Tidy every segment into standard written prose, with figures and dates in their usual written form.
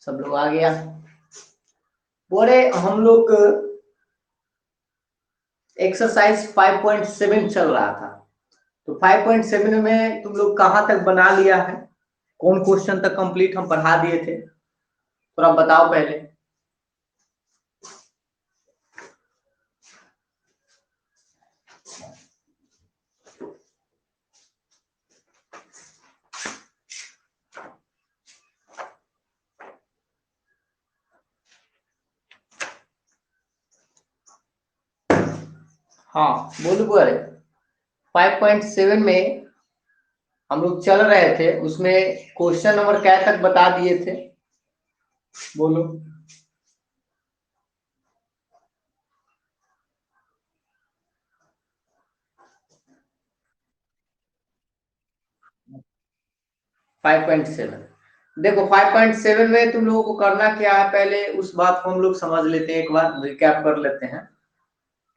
सब लोग आ गया। बोले हम लोग एक्सरसाइज 5.7 चल रहा था, तो 5.7 में तुम लोग कहां तक बना लिया है, कौन क्वेश्चन तक कंप्लीट हम पढ़ा दिए थे, थोड़ा बताओ पहले। हाँ बोलो बोले। 5.7 में हम लोग चल रहे थे, उसमें क्वेश्चन नंबर क्या तक बता दिए थे, बोलो। 5.7 देखो, 5.7 में तुम लोगों को करना क्या है, पहले उस बात को हम लोग समझ लेते हैं, एक बार रिकैप कर लेते हैं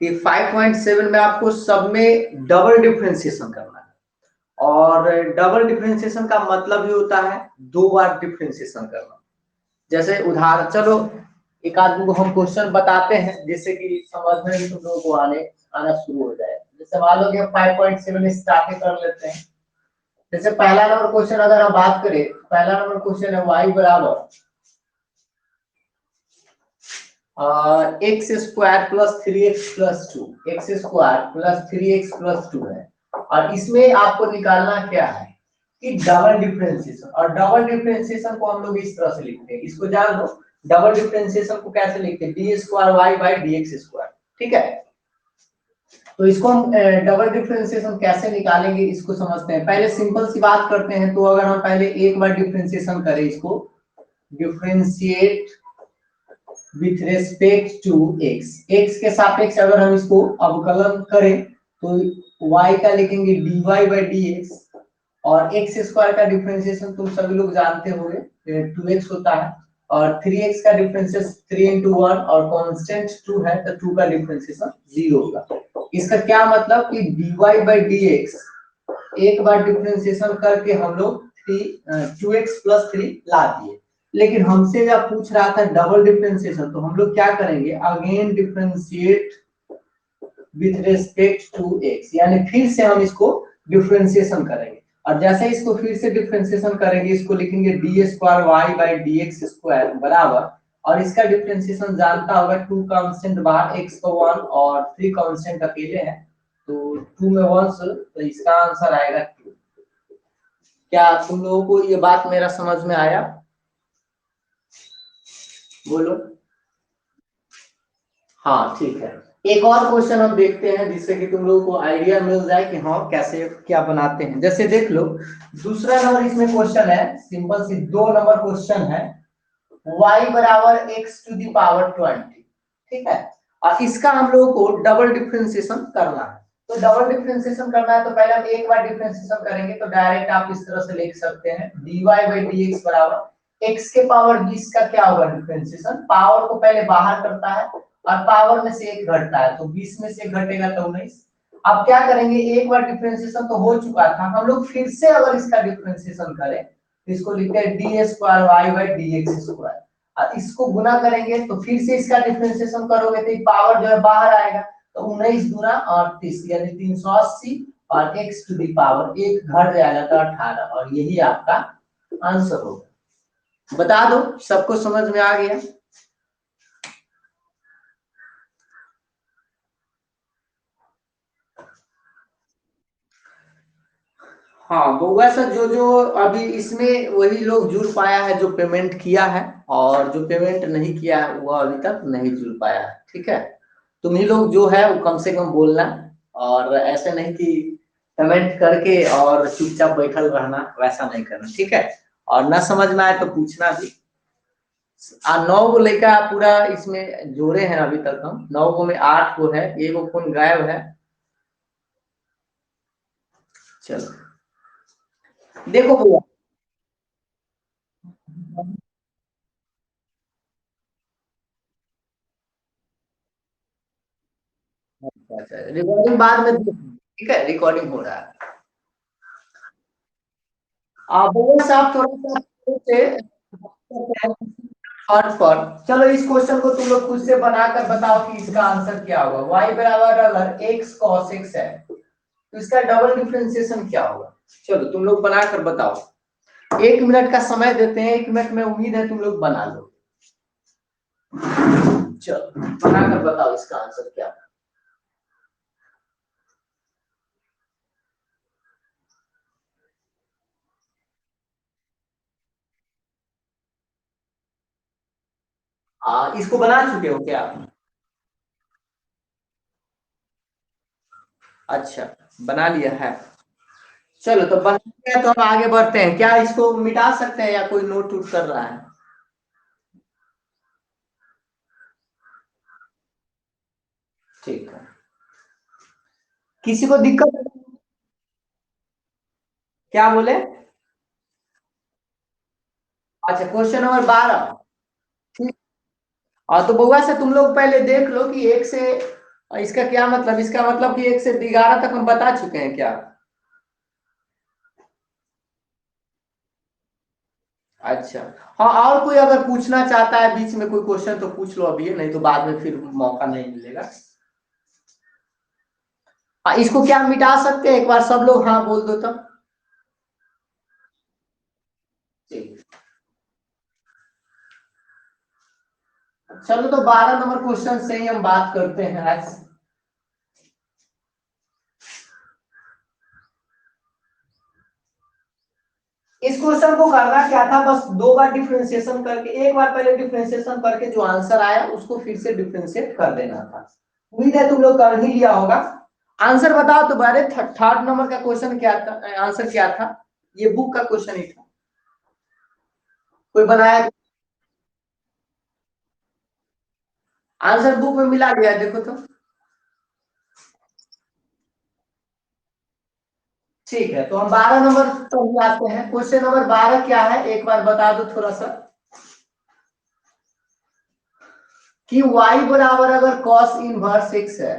कि 5.7 में आपको सब में डबल डिफरेंशिएशन करना है। और डबल डिफरेंशिएशन का मतलब ही होता है दो बार डिफरेंशिएशन करना। जैसे उदाहरण, चलो एक आदमी को हम क्वेश्चन बताते हैं जिससे कि समझ में तुम लोगों को आना शुरू हो जाए। जैसे मान लो कि हम 5.7 स्टार्ट कर लेते हैं। जैसे पहला नंबर क्वेश्चन अगर हम बात करें, पहला नंबर क्वेश्चन है y बराबर x square plus 3x plus 2, x square plus 3x plus 2 है। और इसमें आपको निकालना क्या है कि डबल डिफरेंशिएशन। और डबल डिफरेंशिएशन को हम लोग इस तरह से लिखते हैं, इसको जान लो। डबल डिफरेंशिएशन को कैसे लिखते हैं, d square y by D x square. ठीक है, तो इसको हम डबल डिफरेंशिएशन कैसे निकालेंगे इसको समझते हैं। पहले सिंपल सी बात करते हैं, तो अगर हम पहले एक बार डिफरेंशिएशन करें, इसको differentiate with respect to x, x के सापेक्ष अगर हम इसको अवकलन करें तो y का लिखेंगे dy बाई डी एक्स। और एक्स स्क्वायर का डिफरेंशिएशन तुम सभी लोग जानते होंगे 2x होता है। और 3x का डिफरेंशिएशन 3 into 1 और कांस्टेंट 2 है, तो 2 का डिफरेंशिएशन 0 होगा। इसका क्या मतलब कि dy बाई डी एक्स एक बार डिफरेंशिएशन करके हम लोग 2x प्लस 3 ला दिए। लेकिन हमसे जब पूछ रहा था डबल डिफरेंशिएशन, तो हम लोग क्या करेंगे, again differentiate with respect to x, यानी फिर से हम इसको डिफरेंशिएशन करेंगे। और जैसे इसको फिर से डिफरेंशिएशन करेंगे, इसको लिखेंगे d square y by D x square बराबर, और इसका डिफरेंशिएशन जानता होगा, 2 कांस्टेंट बाहर, x को 1 और 3 कांस्टेंट अकेले हैं, तो 2 में 1, तो इसका आंसर आएगा 2। क्या तुम लोगों को ये बात मेरा समझ में आया, बोलो। हाँ ठीक है, एक और क्वेश्चन हम देखते हैं जिससे कि तुम लोगों को आइडिया मिल जाए कि हाँ कैसे क्या बनाते हैं। जैसे देख लो, दूसरा नंबर इसमें क्वेश्चन है, सिंपल सी 2 नंबर क्वेश्चन है, y बराबर x टू दी पावर 20। ठीक है, और इसका हम लोगों को डबल डिफरेंशिएशन करना है। तो डबल डिफरेंशिएशन करना है तो पहले हम एक बार डिफरेंशिएशन करेंगे, तो डायरेक्ट आप इस तरह से लिख सकते हैं dy बाई dx बराबर x के पावर 20 का क्या होगा डिफरेंशिएशन, पावर को पहले बाहर करता है और पावर में से एक घटता है, तो 20 में से एक घटेगा तो 19। अब क्या करेंगे, एक बार डिफरेंशिएशन तो हो चुका था, हम लोग फिर से अगर इसका डिफरेंशिएशन करें तो इसको लिखते हैं d square y by D x square. और इसको गुना करेंगे तो फिर से इसका डिफरेंशिएशन करोगे तो पावर जो है बाहर आएगा, तो 19 दूना 38 यानी 380, और x टू दी पावर एक घट जाएगा तो 18, और यही आपका आंसर होगा। बता दो, सबको समझ में आ गया। हाँ, तो वैसा जो जो अभी इसमें वही लोग जुड़ पाया है जो पेमेंट किया है, और जो पेमेंट नहीं किया है वो अभी तक नहीं जुड़ पाया है। ठीक है, तुम ही लोग जो है वो कम से कम बोलना, और ऐसे नहीं कि पेमेंट करके और चुपचाप बैठल रहना, वैसा नहीं करना। ठीक है, और ना समझ में आए तो पूछना भी। 9 को लेकर पूरा इसमें जोड़े हैं अभी तक हम, 9 को में 8 को है, एक को कौन गायब है। चलो देखो भैया, अच्छा रिकॉर्डिंग बाद में ठीक है, रिकॉर्डिंग हो रहा है। आप बस आप थोड़ा सा से थर्ड पर चलो इस क्वेश्चन को तुम लोग खुद से बनाकर बताओ कि इसका आंसर क्या होगा। y बराबर अगर x cos x है तो इसका डबल डिफरेंशिएशन क्या होगा। चलो तुम लोग बनाकर बताओ। 1 मिनट का समय देते हैं, 1 मिनट में उम्मीद है तुम लोग बना लो। चलो बनाकर बताओ इसका आंसर क्या होगा। इसको बना चुके हो क्या आप? अच्छा, बना लिया है। चलो तो बना लिया तो हम आगे बढ़ते हैं। क्या इसको मिटा सकते हैं या कोई नोट उठ कर रहा है? ठीक है। किसी को दिक्कत? क्या बोले? अच्छा, क्वेश्चन नंबर 12। ठीक। और तो बउआ से तुम लोग पहले देख लो कि एक से इसका क्या मतलब। इसका मतलब कि 1 से 11 तक हम बता चुके हैं क्या? अच्छा। हाँ, और कोई अगर पूछना चाहता है बीच में कोई क्वेश्चन तो पूछ लो अभी, नहीं तो बाद में फिर मौका नहीं मिलेगा। इसको क्या मिटा सकते हैं? एक बार सब लोग हाँ बोल दो तब। ठीक। चलो तो 12 नंबर क्वेश्चन से ही हम बात करते हैं आज। इस क्वेश्चन को करना क्या था, बस 2 बार डिफरेंशिएशन करके, एक बार पहले डिफरेंशिएशन करके जो आंसर आया उसको फिर से डिफरेंशिएट कर देना था। उम्मीद है तुम लोग कर ही लिया होगा। आंसर बताओ दोबारा। थर्ड नंबर का क्वेश्चन क्या था, आंसर क्या था? ये बुक का क्वेश्चन ही था। कोई बनाया? आंसर बुक में मिला गया, देखो तो। ठीक है, तो हम 12 नंबर तो ही आते हैं। क्वेश्चन नंबर 12 क्या है एक बार बता दो थोड़ा सा। कि y बराबर अगर cos इनवर्स x है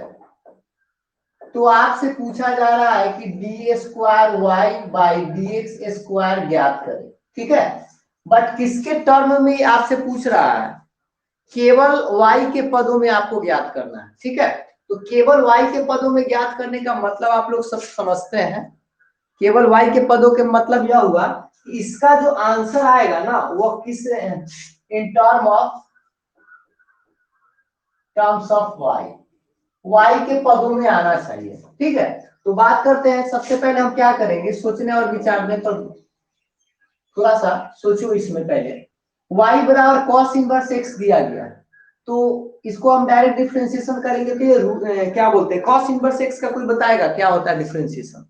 तो आपसे पूछा जा रहा है कि d square y by D x square ज्ञात करें। ठीक है, बट किसके टर्म में आपसे पूछ रहा है? केवल y के पदों में आपको ज्ञात करना है। ठीक है, तो केवल y के पदों में ज्ञात करने का मतलब आप लोग सब समझते हैं। केवल y के पदों के मतलब यह हुआ कि इसका जो आंसर आएगा ना वो किस इन टर्म्स ऑफ y के पदों में आना चाहिए। ठीक है, तो बात करते हैं। सबसे पहले हम क्या करेंगे, सोचने और विचारने पर थोड़ा सा सोचो इसमें पहले। y बराबर cos इनवर्स x दिया गया है, तो इसको हम डायरेक्ट डिफरेंशिएशन करेंगे तो क्या बोलते हैं, cos इनवर्स x का कोई बताएगा क्या होता है डिफरेंशिएशन?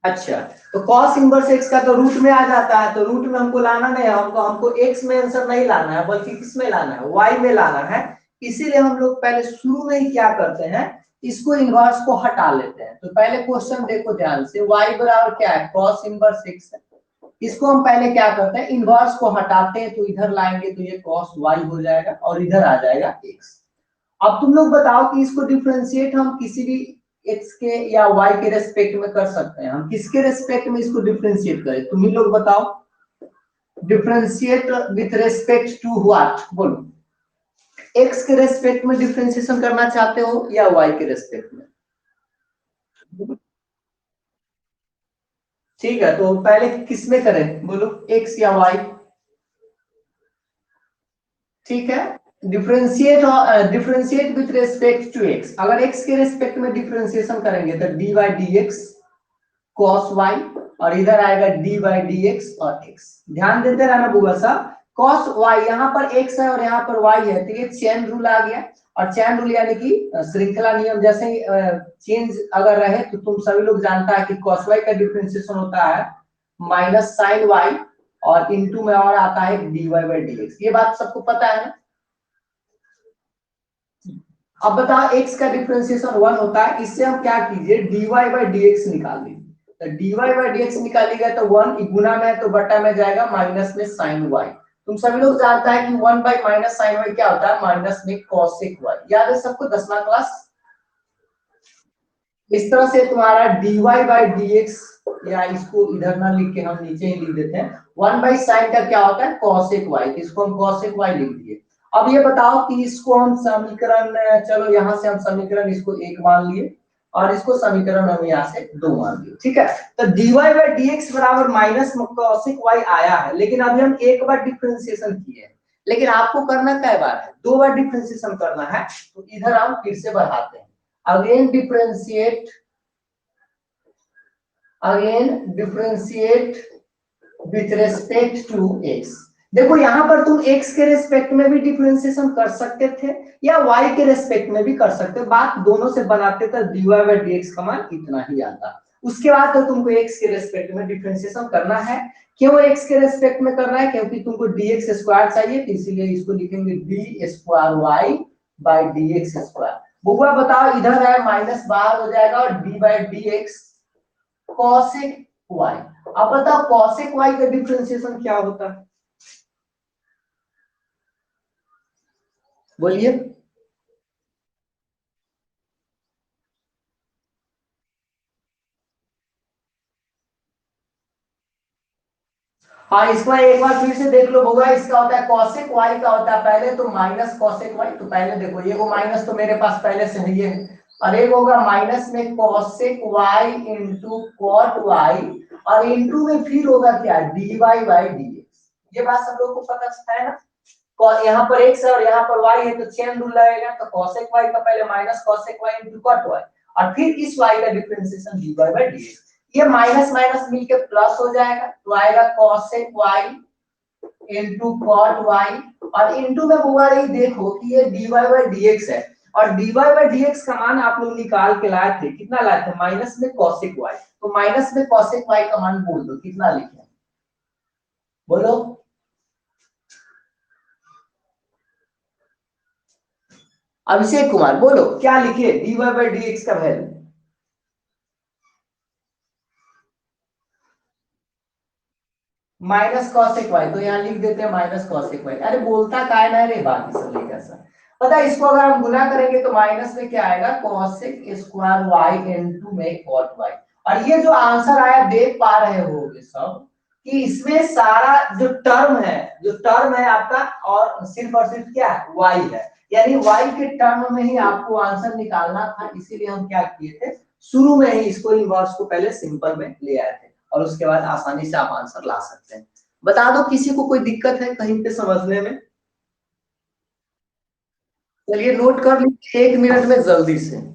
अच्छा, तो cos इनवर्स x का तो रूट में आ जाता है, तो रूट में हमको लाना नहीं है। हमको हमको x में आंसर नहीं लाना है, बल्कि किस में लाना है, y में लाना है। इसीलिए हम लोग पहले शुरू में ही क्या करते हैं, इसको इनवर्स को हटा लेते हैं। तो पहले क्वेश्चन देखो ध्यान से। y बराबर क्या है, cos इनवर्स x है। इसको हम पहले क्या करते हैं, इनवर्स को हटाते हैं, तो इधर लाएंगे तो ये cos y हो जाएगा और इधर आ जाएगा x। अब तुम लोग बताओ कि इसको डिफरेंशिएट हम किसी भी x के या y के रेस्पेक्ट में कर सकते हैं। हम किसके रेस्पेक्ट में इसको डिफरेंशिएट करें, तुम ही लोग बताओ। Differentiate with respect to what, बोलो। x के रेस्पेक्ट में डिफरेंशिएशन करना चाहते हो या y के रेस्पेक्ट में? ठीक है, तो पहले किस में करें बोलो, x या y? ठीक है, differentiate with respect to x। अगर x के रेस्पेक्ट में डिफरेंशिएशन करेंगे तो dy dx cos y, और इधर आएगा dy dx और x। ध्यान देते रहना बुआ साहब। cos y यहाँ पर x है और यहाँ पर y है, तो ये चेन रूल आ गया। और चेन रूल यानी कि श्रृंखला नियम, जैसे ही चेंज अगर रहे तो तुम सभी लोग जानता है कि cos y का डिफरेंशिएशन होता है माइनस साइन y, और इनटू में और आता है dy dx। ये बात सबको पता है ना? अब बताओ x का डिफरेंशिएशन 1 होता है, इससे हम क्या कीजिए, dy dx निकाल लीजिए। तो dy dx निकालिएगा तो 1 गुना में है तो बटा में जाएगा, माइनस में साइन y। तुम सभी लोग जानता है कि 1 बाई माइनस साइन y क्या होता है, माइनस में कॉसेक y। याद है सबको 10वां क्लास? इस तरह से तुम्हारा dy dx या इसको इधर ना लिख के हम नीचे ही लिख देते हैं, 1/sin का क्या होता है cosec y, इसको हम cosec y लिख दिए। अब ये बताओ कि इसको हम समीकरण, चलो यहाँ से हम समीकरण इसको 1 मान लिए और इसको समीकरण हम यहाँ से 2 मान लिए, ठीक है। तो dy बाई dx बराबर माइनस cosec y आया है, लेकिन अभी हम एक बार डिफरेंशिएशन किए हैं, लेकिन आपको करना क्या बार है, 2 बार डिफरेंशिएशन करना है। तो इधर हम फिर से बढ़ाते हैं, again differentiate with respect to x। देखो यहाँ पर तुम x के रेस्पेक्ट में भी डिफरेंशिएशन कर सकते थे या y के रेस्पेक्ट में भी कर सकते, बात दोनों से बनाते तो dy बाई dx का मान इतना ही आता। उसके बाद तो तुमको x के रेस्पेक्ट में डिफरेंशिएशन करना है। क्यों x के रेस्पेक्ट में करना है, क्योंकि तुमको dx स्क्वायर चाहिए, तो इसीलिए इसको लिखेंगे d square y by dx square. बुआ बताओ, इधर है माइनस बाहर हो जाएगा और d by dx cosec y। अब बताओ cosec y का डिफरेंशिएशन क्या होता है, बोलिए। हाँ, इसको एक बार फिर से देख लो होगा, इसका होता है cosec y का होता है पहले तो माइनस cosec y। तो पहले देखो ये वो माइनस तो मेरे पास पहले से ही है, और एक होगा माइनस में cosec y into cot y, और इंटू में फिर होगा क्या dy बाई dx। ये बात सब लोगों को पता है ना, यहाँ पर x है और यहाँ पर y है, तो चेन रूल लगेगा। तो cosec y का पहले minus cosec y into cot y, और फिर इस y का डिफरेंशिएशन dy बाई dx। ये माइनस माइनस मिलके प्लस हो जाएगा, तो आएगा cosec y into cot y, और इंटू में हुआ रही देखो कि ये dy बाई dx है, और dy बाई dx का मान आप लोग निकाल के लाए थे, कितना लाए थे माइनस में cosec y। तो माइनस में cosec y का मान बोल दो कितना लिखे, बोलो। अभिषेक कुमार बोलो क्या लिखे dy बाई dx का वैल्यू। माइनस cosec y, तो यहाँ लिख देते हैं माइनस cosec y। अरे बोलता का है ना रे, बाकी सब लेकर ऐसा पता है। इसको अगर हम गुना करेंगे तो माइनस में क्या आएगा cosec स्क्वायर y इनटू में cot y। और ये जो आंसर आया देख पा रहे होगे सब कि इसमें सारा जो टर्म है आपका, और सिर्फ क्या है y है, यानी y के टर्म में ही आपको आंसर निकालना था। इसीलिए हम क्या किए थे, शुरू में ही इसको इनवर्स को पहले सिंपल में ले आए थे, और उसके बाद आसानी से आप आंसर ला सकते हैं। बता दो किसी को कोई दिक्कत है कहीं पे समझने में। चलिए नोट कर लीजिए 1 मिनट में जल्दी से।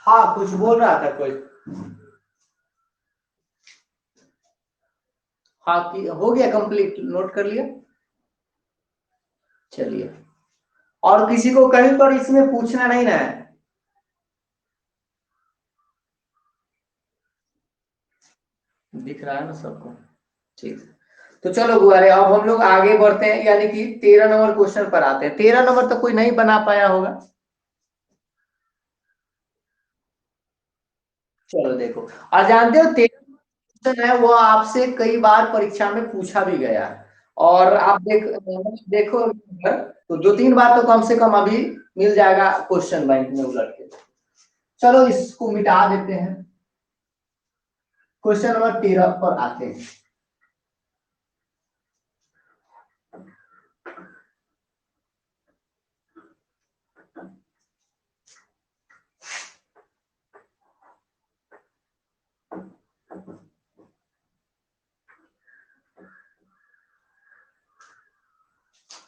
हाँ कुछ बोल रहा था कोई। हाँ कि हो गया कंप्लीट, नोट कर लिया। चलिए, और किसी को कहीं पर इसमें पूछना नहीं ना है। दिख रहा है ना सबको, ठीक। तो चलो गुआरे अब हम लोग आगे बढ़ते हैं, यानी कि 13 नंबर क्वेश्चन पर आते हैं। 13 नंबर तो कोई नहीं बना पाया होगा। चलो देखो, और जानते हो 13 है वो आपसे कई बार परीक्षा में पूछा भी गया है, और आप देखो तो 2-3 बार तो कम से कम अभी मिल जाएगा क्वेश्चन बैंक में उलट के। चलो इसको मिटा देते हैं, क्वेश्चन नंबर 13 पर आते हैं।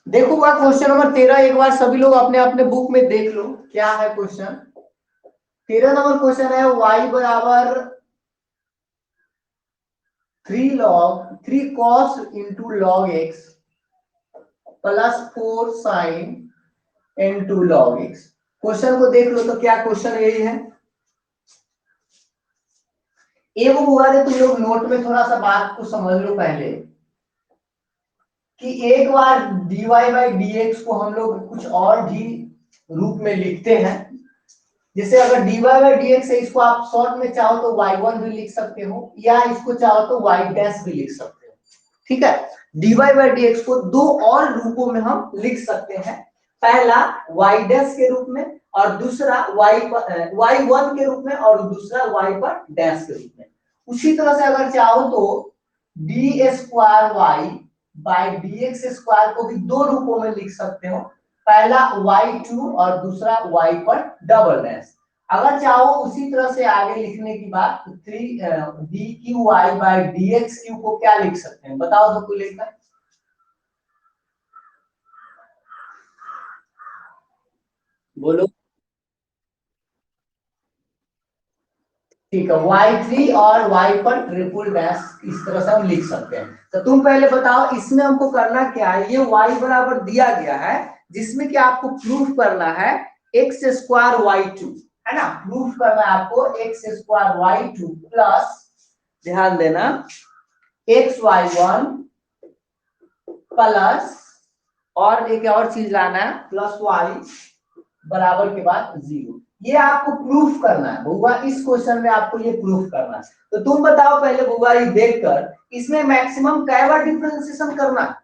देखो क्वेश्चन नंबर 13, एक बार सभी लोग अपने अपने बुक में देख लो क्या है क्वेश्चन। 13 नंबर क्वेश्चन है y बराबर 3 cos into log x plus 4 sine into log x। Question को देख लो तो क्या क्वेश्चन यही है। ये वो हुआ है, तुम लोग नोट में थोड़ा सा बात को समझ लो पहले कि एक बार dy बाई dx को हम लोग कुछ और भी रूप में लिखते हैं। जैसे अगर dy बाई dx है, इसको आप शॉर्ट में चाहो तो y1 भी लिख सकते हो या इसको चाहो तो y डैश भी लिख सकते हो। ठीक है, dy बाई dx को दो और रूपों में हम लिख सकते हैं। पहला y डैश के रूप में और दूसरा y1 के रूप में और दूसरा y पर डैश के रूप में। उसी तरह से अगर चाहो तो d square y by D x square को भी दो रूपों में लिख सकते हो। पहला y2 और दूसरा y पर डबल डैश। अगर चाहो उसी तरह से आगे लिखने की बात तो 3 d cube y by D x cube को क्या लिख सकते हैं, बताओ तो कोई लेकर। बोलो। ठीक है, y3 और y पर ट्रिपल डैश इस तरह से हम लिख सकते हैं। तो तुम पहले बताओ इसमें हमको करना क्या है। ये y बराबर दिया गया है जिसमें कि आपको प्रूफ करना है एक्स स्क्वायर y2, है ना। प्रूफ करना है आपको एक्स स्क्वायर y2 प्लस, ध्यान देना, एक्स y1 प्लस और एक और चीज लाना है प्लस y बराबर के बाद 0। ये आपको प्रूफ करना है बुआ, इस क्वेश्चन में आपको ये प्रूफ करना है। तो तुम बताओ पहले बुआ ये देखकर इसमें मैक्सिमम कै बार डिफरेंशिएशन करना है।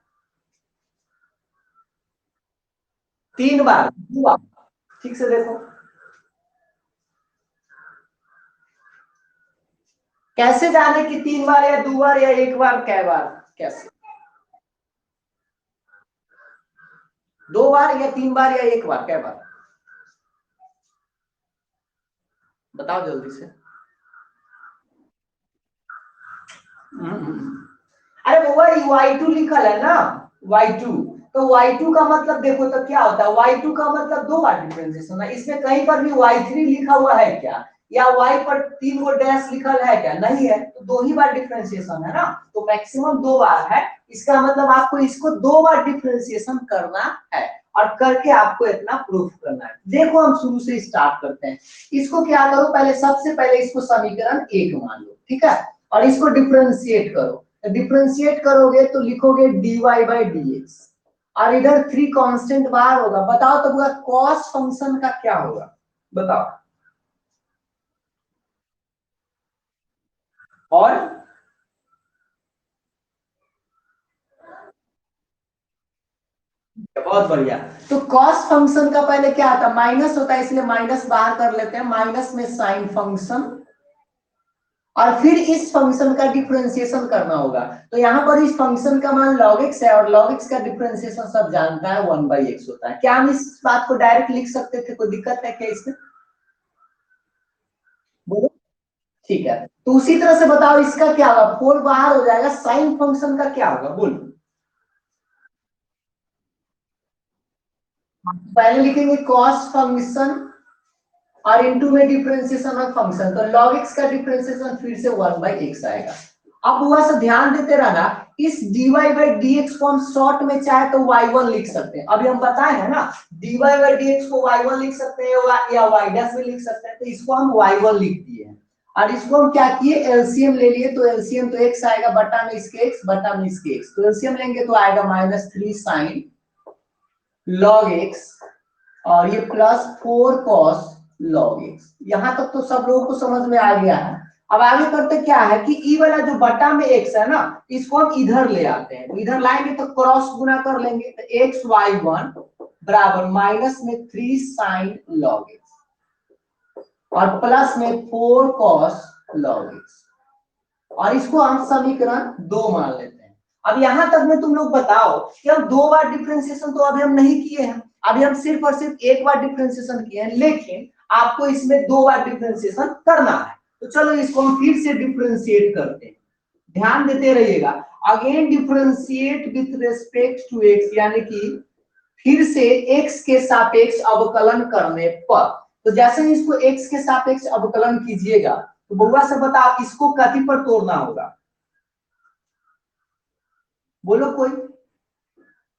3 बार। बुआ ठीक से देखो कैसे जाने कि 3 बार या 2 बार या 1 बार, कै बार, कैसे 2 बार या 3 बार या 1 बार, कै बार, बताओ जल्दी से। अरे बुआ y2 लिखल है ना, y2, तो y2 का मतलब देखो तो क्या होता है, y2 का मतलब 2 बार डिफरेंशिएशन है। इसमें कहीं पर भी y3 लिखा हुआ है क्या, या y पर 3 को डैश लिखल है क्या, नहीं है, तो 2 ही बार डिफरेंशिएशन है ना, तो मैक्सिमम 2 बार है। इसका मतलब आपको इसको 2 बार डिफरेंशिएशन करना है और करके आपको इतना प्रूफ करना है। देखो हम शुरू से स्टार्ट करते हैं। इसको क्या करो, पहले सबसे पहले इसको समीकरण 1 मान लो, ठीक है, और इसको डिफरेंशिएट करो। डिफरेंशिएट करोगे तो लिखोगे dy बाई dx और इधर 3 कांस्टेंट बाहर होगा। बताओ तो पूरा कॉस फंक्शन का क्या होगा, बताओ। और बहुत बढ़िया। तो कॉस फंक्शन का पहले क्या आता है, माइनस होता है, इसलिए माइनस बाहर कर लेते हैं। माइनस में साइन फंक्शन और फिर इस फंक्शन का डिफरेंशिएशन करना होगा। तो यहाँ पर इस फंक्शन का मान log x है और log x का डिफरेंशिएशन सब जानता है 1/x होता है। क्या हम इस बात को डायरेक्ट लिख सकते थे, कोई दिक्कत है क्या इसमें, बोलो। ठीक है, तो उसी तरह से बताओ इसका क्या होगा, 4 बाहर हो जाएगा, साइन फंक्शन का क्या होगा, बोलो। पहले लिखेंगे कॉस फंक्शन और इनटू में डिफरेंशिएशन ऑफ फंक्शन, तो log x का डिफरेंशिएशन फिर से 1/x आएगा। अब वहां से ध्यान देते रहना, इस dy बाई dx को हम शॉर्ट में चाहे तो y1 लिख सकते हैं। अभी हम बताए हैं ना, dy बाई dx को y1 लिख सकते हैं या y डैश भी लिख सकते हैं, तो इसको हम y1 लिख दिए हैं। और इसको हम क्या किए, एलसीएम ले लिए, तो एलसीएम तो x आएगा बटा में इसके x बटा में इसके x, तो एलसीएम लेंगे तो आएगा -3 साइन log x और ये +4 cos log x। यहां तक तो सब लोगों को समझ में आ गया है। अब आगे करते क्या है कि ई वाला जो बटा में x है ना, इसको हम इधर ले आते हैं। तो इधर लाएंगे तो क्रॉस गुना कर लेंगे, तो xy1 बराबर माइनस में 3 साइन log x और प्लस में 4 cos log x, और इसको हम समीकरण 2 मान लेते हैं। अब यहां तक में तुम लोग बताओ कि हम 2 बार डिफरेंशिएशन तो अभी हम नहीं किए हैं, अभी हम सिर्फ और सिर्फ 1 बार डिफरेंशिएशन किए हैं, लेकिन आपको इसमें 2 बार डिफरेंशिएशन करना है। तो चलो इसको हम फिर से डिफरेंशिएट करते हैं, ध्यान देते रहिएगा। Again differentiate with respect to x, यानी कि फिर से x के सापेक्ष अवकलन करने पर, तो जैसे ही इसको x के सापेक्ष अवकलन कीजिएगा तो बउआ से बताओ इसको कथी पर तोड़ना होगा, बोलो कोई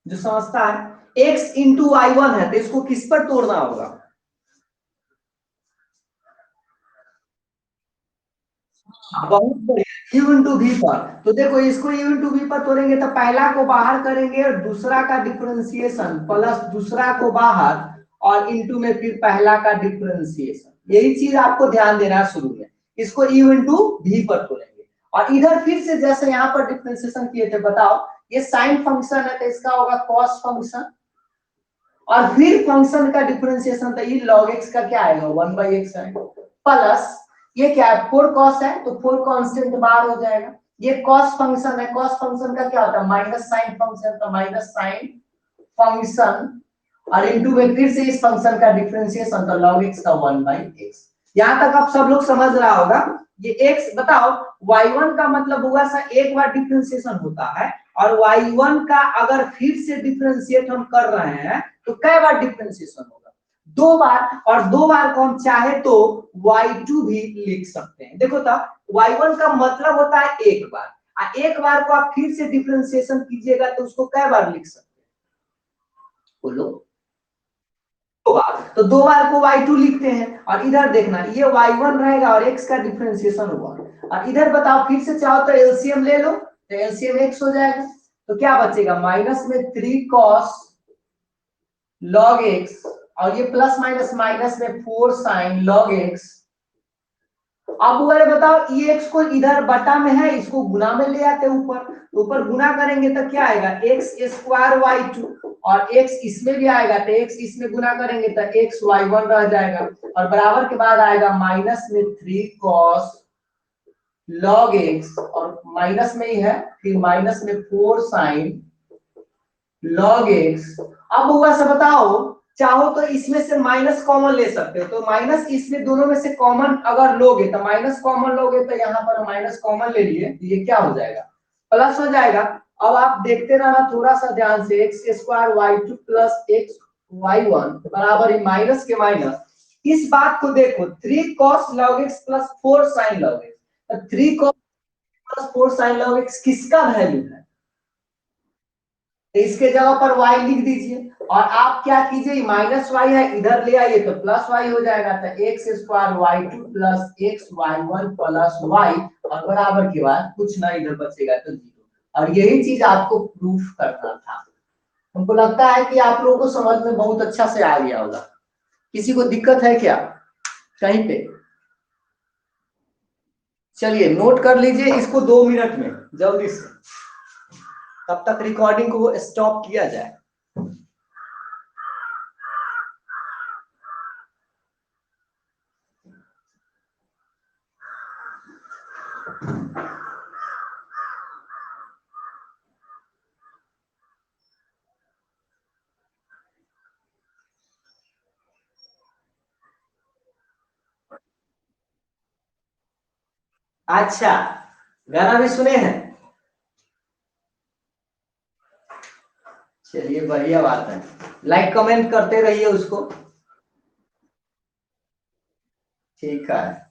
जो समझता है। x इंटू y1 है तो इसको किस पर तोड़ना होगा, बहुत बढ़िया, u इंटू वी पर। तो देखो इसको u इंटू वी पर तोड़ेंगे तो पहला को बाहर करेंगे और दूसरा का डिफरेंशिएशन प्लस दूसरा को बाहर और इंटू में फिर पहला का डिफरेंशिएशन, यही चीज आपको ध्यान देना है शुरू में। इसको u इंटू वी पर तोड़ेंगे और इधर फिर से जैसे यहाँ पर डिफरेंशिएशन किए थे, बताओ ये साइन फंक्शन है तो इसका होगा कॉस फंक्शन और फिर फंक्शन का डिफरेंशिएशन तो ये log x का क्या आएगा 1/x आएगा प्लस ये क्या है 4 cos है तो 4 कांस्टेंट बाहर हो जाएगा। ये cos फंक्शन है, cos फंक्शन का क्या होता है माइनस साइन फंक्शन, तो माइनस साइन फंक्शन और इनटू में फिर से इस फंक्शन का डिफरेंशिएशन तो log x का 1/x। यहां तक आप सब लोग समझ रहा होगा। ये x बताओ y1 का मतलब हुआ सा एक बार डिफरेंशिएशन होता है और y1 का अगर फिर से डिफरेंशिएट हम कर रहे हैं तो कै बार डिफरेंशिएशन होगा, 2 बार, और 2 बार को हम चाहे तो y2 भी लिख सकते हैं। देखो तो y1 का मतलब होता है एक बार, एक बार को आप फिर से डिफरेंशिएशन कीजिएगा तो उसको कै बार लिख सकते हैं, बोलो 2 बार। तो 2 बार को y2 लिखते हैं और इधर देखना ये y1 रहेगा और x का डिफरेंशिएशन हुआ और इधर बताओ फिर से चाहो तो एलसीएम ले लो तो एलसीएम x हो जाएगा तो क्या बचेगा माइनस में 3 cos log x और ये प्लस माइनस माइनस में 4 sin log x। अब वाले बताओ ये x को इधर बटा में है इसको गुना में ले आते ऊपर, ऊपर गुना करेंगे तो क्या आएगा x स्क्वायर y2 और x इसमें भी आएगा तो x इसमें गुना करेंगे तो x y1 रह जाएगा और बराबर के बाद आएगा माइनस में 3 cos log x और माइनस में ही है फिर माइनस में 4 sin log x। अब हुआ से बताओ चाहो तो इसमें से माइनस कॉमन ले सकते हो तो माइनस इसमें दोनों में से कॉमन अगर लोगे तो माइनस कॉमन लोगे तो यहाँ पर माइनस कॉमन ले लिए तो ये क्या हो जाएगा प्लस हो जाएगा। अब आप देखते रहना थोड़ा सा ध्यान से x square y two plus x y one बराबर माइनस के माइनस, इस बात को देखो 3 cos log x plus 4 sin log x, 3 cos plus 4 sin log x किसका वैल्यू है, तो इसके जगह पर y लिख दीजिए और आप क्या कीजिए माइनस वाई है इधर ले आइए तो प्लस वाई हो जाएगा तो x square y two plus x y one plus y और बराबर के बाद कुछ ना इधर बचेगा तो जीरो। और यही चीज आपको प्रूफ करना था। हमको लगता है कि आप लोगों को समझ में बहुत अच्छा से आ गया होगा। किसी को दिक्कत है क्या कहीं पे, चलिए नोट कर लीजिए इसको 2 मिनट में जल्दी से, तब तक रिकॉर्डिंग को स्टॉप किया जाए। अच्छा गाना भी सुने हैं, चलिए बढ़िया बात है, लाइक कमेंट करते रहिए उसको, ठीक है।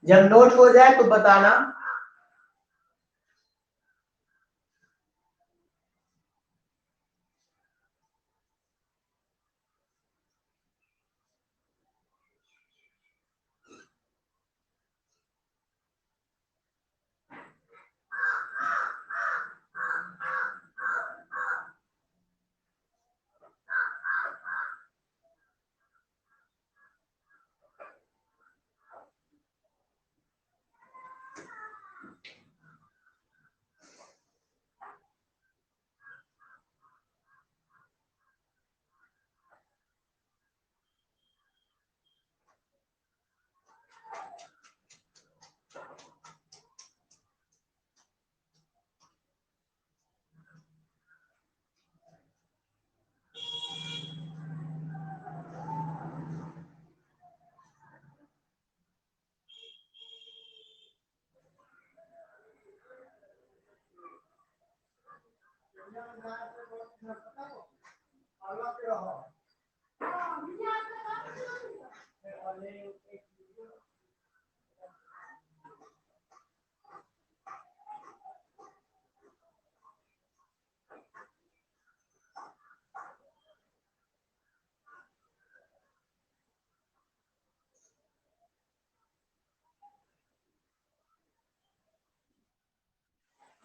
जब नोट हो जाए तो बताना।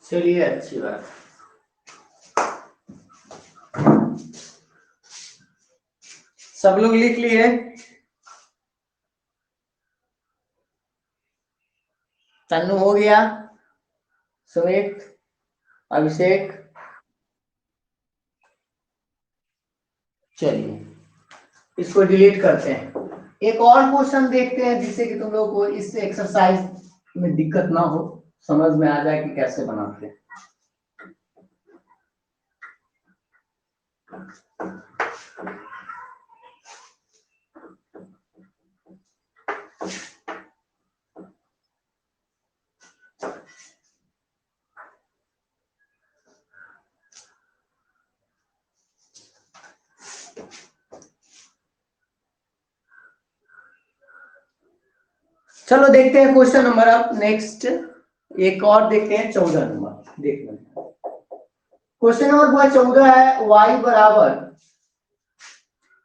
चलिए अच्छी बात। सब लोग लिख लिए? तन्नू हो गया? सुमित, अभिषेक? चलिए इसको डिलीट करते हैं। एक और क्वेश्चन देखते हैं जिससे कि तुम लोग को इस एक्सरसाइज में दिक्कत ना हो, समझ में आ जाए कि कैसे बनाते हैं। चलो देखते हैं क्वेश्चन नंबर अब नेक्स्ट। एक और देखते हैं 14 नंबर। देख लें क्वेश्चन नंबर 14 है y बराबर,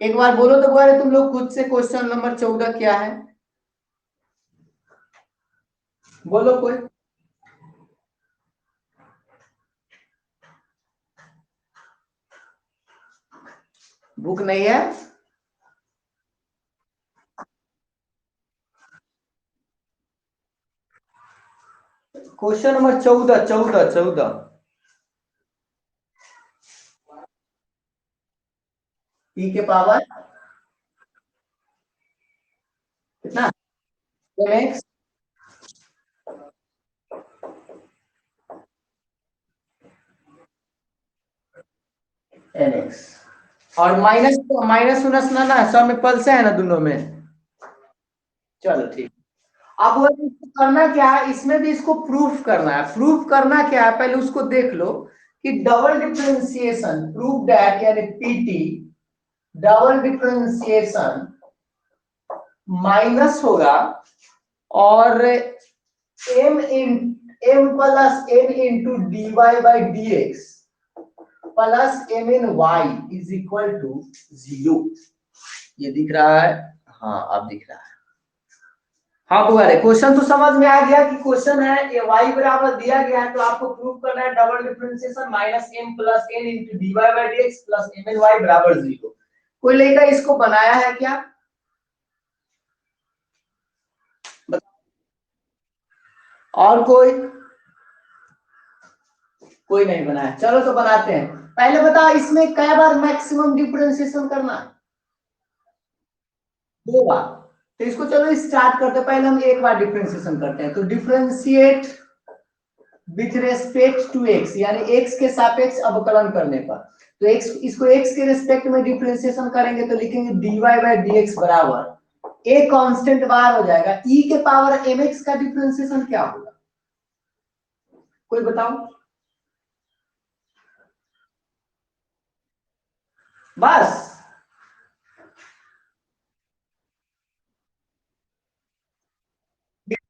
एक बार बोलो तो बोले तुम लोग खुद से क्वेश्चन नंबर 14 क्या है, बोलो कोई। बुक नहीं है? Question number 14, 14, 14। e के पावर कितना? mx nx। और माइनस माइनस उनस ना सब में पल से है ना दोनों में। चलो ठीक। अब वो इसको करना क्या है, इसमें भी इसको प्रूफ करना है। प्रूफ करना क्या है पहले उसको देख लो कि डबल डिफरेंशिएशन प्रूफ दैट यानी पीटी डबल डिफरेंशिएशन माइनस होगा और m plus n into d Y by D x plus m n y is equal to 0। ये दिख रहा है? हाँ अब दिख रहा है। हाँ बुआरे, क्वेश्चन तो समझ में आ गया कि क्वेश्चन है ये y बराबर दिया गया है तो आपको प्रूव करना है double differentiation minus m plus n into d Y by D x plus m n y बराबर 0। कोई लेकर इसको बनाया है क्या? और कोई नहीं बनाया। चलो तो बनाते हैं। पहले बता इसमें कई बार मैक्सिमम डिफरेंशिएशन करना है? 2 बार। तो इसको चलो स्टार्ट करते हैं। पहले हम एक बार डिफरेंशिएशन करते हैं। तो differentiate with respect to x यानी एक्स के सापेक्ष अवकलन करने पर, तो एक्स इसको एक्स के रेस्पेक्ट में डिफरेंशिएशन करेंगे तो लिखेंगे dy बाई डी एक्स बराबर ए कांस्टेंट बार हो जाएगा e के पावर mx का डिफरेंशिएशन क्या होगा कोई बताओ? बस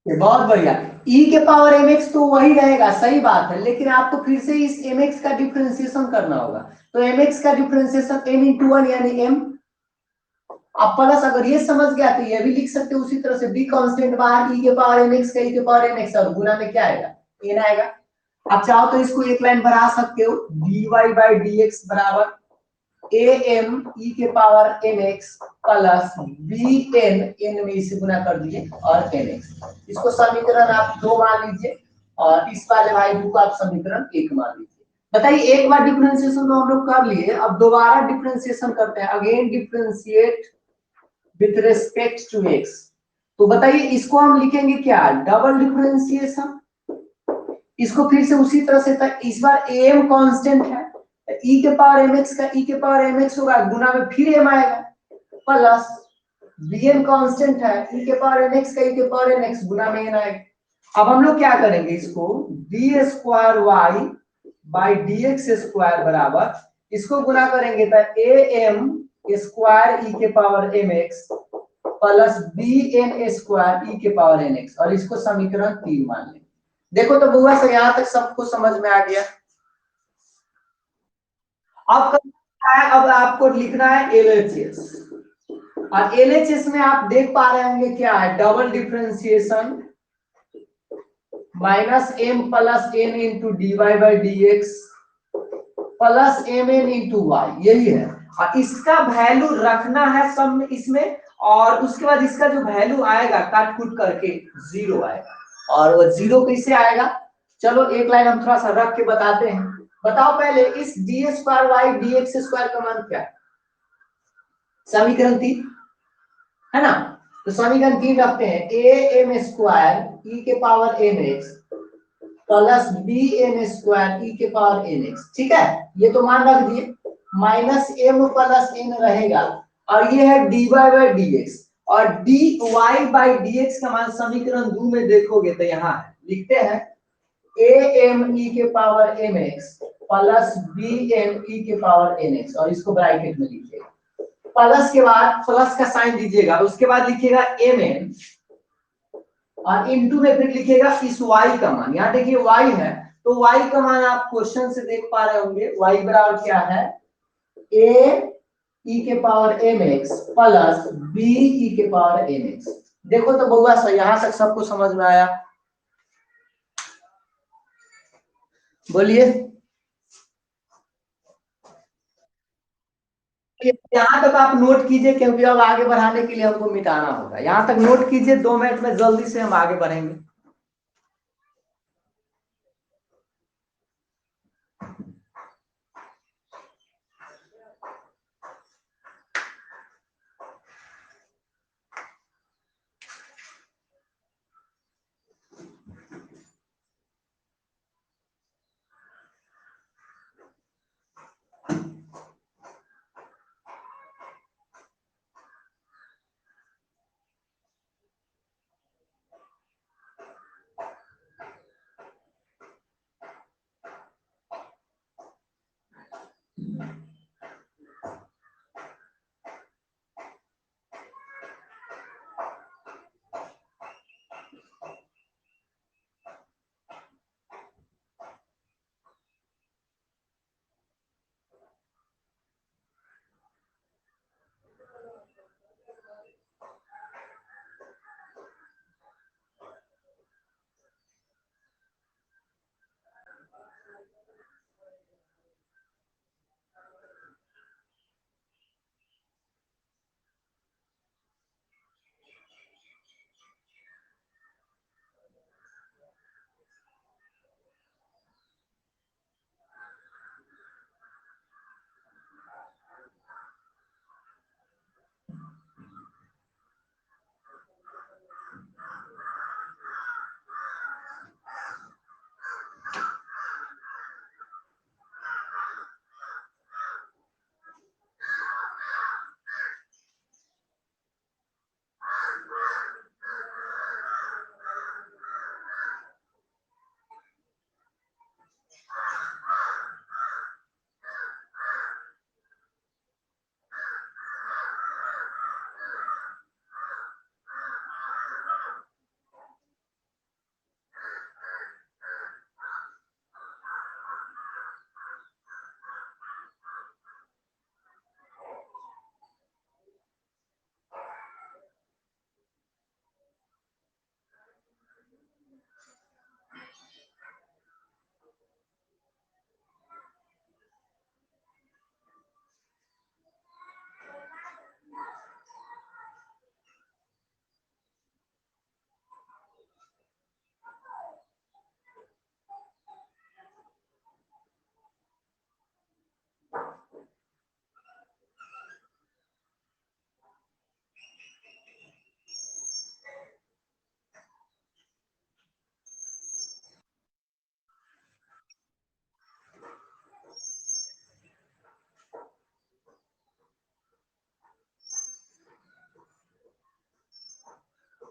बहुत बढ़िया। e के पावर mx तो वही रहेगा, सही बात है, लेकिन आपको फिर से इस mx का डिफरेंशिएशन करना होगा। तो mx का डिफरेंशिएशन m इंटू वन यानी m, आप प्लस अगर ये समझ गया तो ये भी लिख सकते हो उसी तरह से, b कांस्टेंट बाहर e के पावर mx का e के पावर mx और गुना में क्या आएगा, n आएगा। आप चाहो तो इसको एक लाइन बढ़ा सकते हो, dy बाई dx बराबर am e के power mx plus bn, n में इसे गुना कर दिए और nx। इसको समीकरण आप 2 मान लीजिए और इस वाले भाई को आप समीकरण 1 मान लीजिए। बताइए, एक बार डिफरेंशिएशन तो हम लोग कर लिए, अब दोबारा डिफरेंशिएशन करते हैं, again differentiate with respect to x। तो बताइए इसको हम लिखेंगे क्या, डबल डिफरेंशिएशन। इसको फिर से उसी तरह से था, इस बार am कांस्टेंट है, e के पावर mx का e के पावर mx होगा, गुना में फिर m आएगा, प्लस bn कांस्टेंट है, e के पावर mx का e के पावर mx, गुना में n आएगा। अब हम लोग क्या करेंगे, इसको d square y by dx square बराबर, इसको गुना करेंगे तो am स्क्वायर e के power mx plus bn square e के पावर nx, और इसको समीकरण 3 मान लेंगे। देखो तो बुआ से यहां तक सबको समझ में आ गया। अब अब आपको लिखना है LHS, और LHS में आप देख पा रहे होंगे क्या है, double differentiation minus m plus n into d Y by D x plus m n into y, यही है। और इसका वैल्यू रखना है सब में इसमें, और उसके बाद इसका जो वैल्यू आएगा काट कूट करके 0 आएगा। और वो 0 कैसे आएगा, चलो एक लाइन हम थोड़ा सा रख के बताते हैं। बताओ पहले, इस d square y d x square का मान क्या है, समीकरण 3 है ना। तो समीकरण 3 रखते हैं, ए एम स्क्वायर ई के power M x plus B N square E के पावर एन एक्स, ठीक है, ये तो मान रख दिए, माइनस एम प्लस एन रहेगा, और ये है D Y by D X, और D Y by D X का मान समीकरण 2 में देखोगे तो यहाँ है, लिखते हैं ए एम ई के power M x plus B m e के पावर एन एक्स, और इसको ब्रैकेट में लिखिएगा, प्लस के बाद प्लस का साइन दीजिएगा, उसके बाद लिखिएगा एम एन, और इनटू में फिर लिखिएगा इस y का मान, यहाँ देखिए y है, तो y का मान आप क्वेश्चन से देख पा रहे होंगे, y बराबर क्या है, a e के power mx plus b e के पावर nx। देखो तो बउआ सर यहां तक सबको समझ में आया, बोलिए। यहाँ तक आप नोट कीजिए, क्योंकि अब आगे बढ़ाने के लिए हमको मिटाना होगा, यहाँ तक नोट कीजिए, 2 मिनट में जल्दी से हम आगे बढ़ेंगे।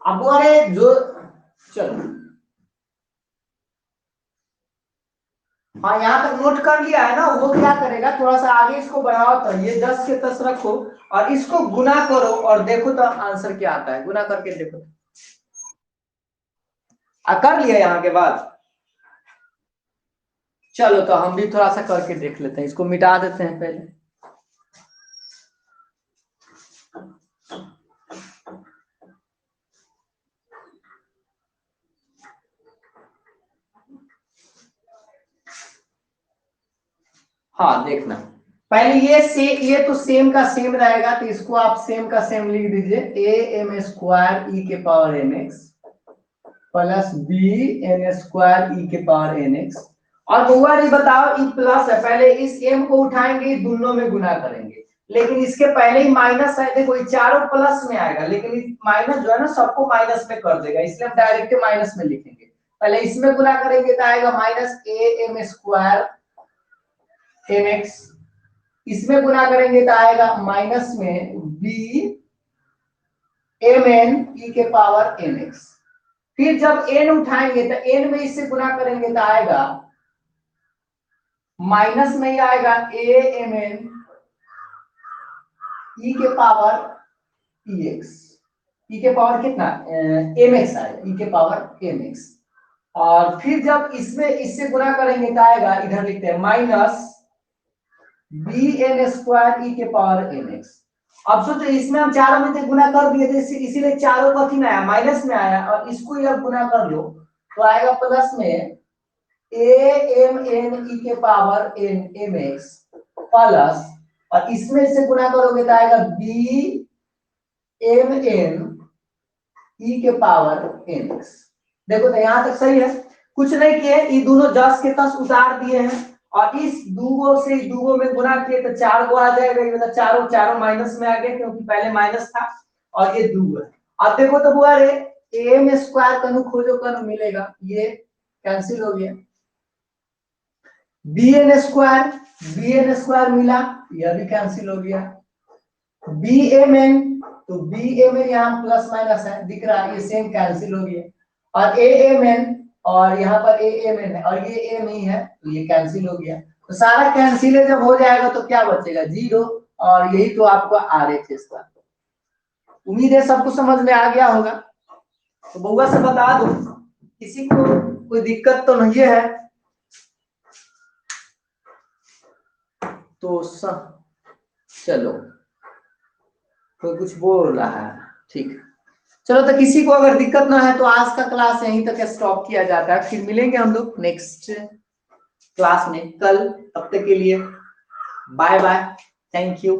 अब अरे जो चलो हाँ यहाँ तक नोट कर लिया है ना, वो क्या करेगा, थोड़ा सा आगे इसको बढ़ाओ, तो ये 10 के 10 रखो और इसको गुना करो और देखो तो आंसर क्या आता है, गुना करके देखो। कर लिया यहाँ के बाद, चलो तो हम भी थोड़ा सा करके देख लेते हैं, इसको मिटा देते हैं पहले। हाँ देखना पहले ये तो सेम का सेम रहेगा, तो इसको आप सेम का सेम लिख दीजिए, ए एम स्क्वायर ई के power N X plus B N square E के पावर एन एक्स। और बउआ जी बताओ, ई प्लस है, पहले इस एम को उठाएंगे, दोनों में गुना करेंगे, लेकिन इसके पहले ही माइनस है, देखो ये चारों प्लस में आएगा, लेकिन माइनस जो है ना सबको माइनस में कर देगा, इसलिए हम डायरेक्ट माइनस में लिखेंगे। पहले इसमें गुना करेंगे तो आएगा minus A m square m x, इसमें गुना करेंगे तो आएगा माइनस में बी एम एन ई के पावर एन एक्स। फिर जब एन उठाएंगे तो एन में इससे गुना करेंगे तो आएगा माइनस में ही आएगा ए एम एन ई के पावर ई एक्स, ई के पावर कितना एम एक्स आएगा, ई के पावर एम एक्स। और फिर जब इसमें इससे गुना करेंगे तो आएगा, इधर लिखते हैं minus B N square E के पावर एन एक्स। अब सोचो इसमें हम चारों में से गुना कर दिए थे, इसीलिए चारों कथी में आया, माइनस में आया, और इसको जब गुना कर लो तो आएगा प्लस में ए एम एन ई के power n m x plus, और इसमें से गुना करोगे तो आएगा बी एम एन ई के पावर एन एक्स। देखो तो यहां तक सही है, कुछ नहीं किए, ये दोनों 10 के 10 उतार दिए हैं और इस दूगो से इस दूगो में गुना किए तो 4 को आ जाएगा, ये मतलब चारों चारों माइनस में आ गए क्योंकि पहले माइनस था, और ये दूगो है। अब देखो तो बुआ रे एम स्क्वायर कनु खोजो कनु मिलेगा, ये कैंसिल हो गया, बी एन स्क्वायर मिला, यह भी कैंसिल हो गया, बी एम एन, तो बी एम एन यहाँ प्लस माइनस है दिख रहा है, ये सेम कैंसिल हो गया, और ए एम एन, और यहाँ पर ए एम एन है और ये एम ही है, तो ये कैंसिल हो गया। तो सारा कैंसिल जब हो जाएगा तो क्या बचेगा, 0, और यही तो आपको आर एच इसका। उम्मीद है सबको समझ में आ गया होगा। तो बउआ से बता दो, किसी को कोई दिक्कत तो नहीं है? तो चलो, कोई कुछ बोल रहा है, ठीक, चलो तो किसी को अगर दिक्कत ना है तो आज का क्लास यहीं तक स्टॉप किया जाता है, फिर मिलेंगे हम लोग नेक्स्ट क्लास में कल, तब तक के लिए बाय बाय, थैंक यू।